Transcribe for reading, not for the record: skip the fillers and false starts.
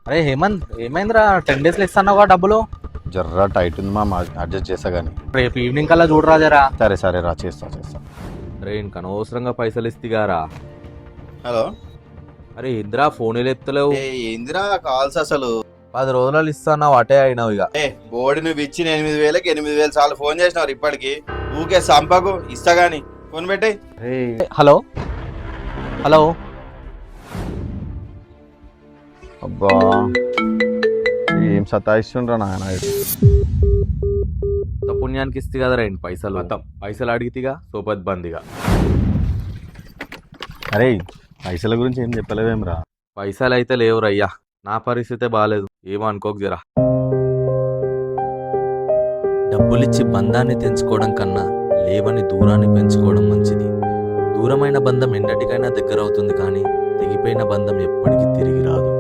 అరే హేమంత్, ఏమైందిరా? 10 days లో ఇస్తాన్నావుగా డబ్బులు? జర్రా టైట్ ఉంది మా అడ్జస్ట్ చేస్తా కానీ. రేపు ఈవినింగ్ కల్లా చూడరా జరా. సరే సరే రా, చేస్తా. అరే ఇంక అనవసరంగా పైసలు ఇస్తారా? హలో. అరే ఇంద్రా ఫోన్ ఎత్తలేవు. ఏందిరా కాల్స్ అసలు? 10 రోజులు ఇస్తాన్నావు, అటే అయినావు ఇక. బోర్డు నువ్వు ఇచ్చిన 8,000కి 8,000 సార్లు ఫోన్ చేసినావు ఇప్పటికి. ఊకే సంపకు, ఇస్తా గాని. ఫోన్ పెట్టే. Hello hello. అబ్బా ఏం సతాయిస్తుండ్రా నాయన. పుణ్యానికి ఇస్తే కదరా ఏంటి పైసలు? మొత్తం పైసలు అడిగితేగా సోపత్ బందిగా. అరే పైసల గురించి ఏం చెప్పలేవేమ్రా? పైసలు అయితే లేవురయ్యా, నా పరిస్థితే బాగాలేదు. ఏమో అనుకోకు జరా. డబ్బులిచ్చి బంధాన్ని తెంచుకోవడం కన్నా లేవని దూరాన్ని పెంచుకోవడం మంచిది. దూరమైన బంధం ఎన్నటికైనా దగ్గరవుతుంది, కానీ తెగిపోయిన బంధం ఎప్పటికీ తిరిగి రాదు.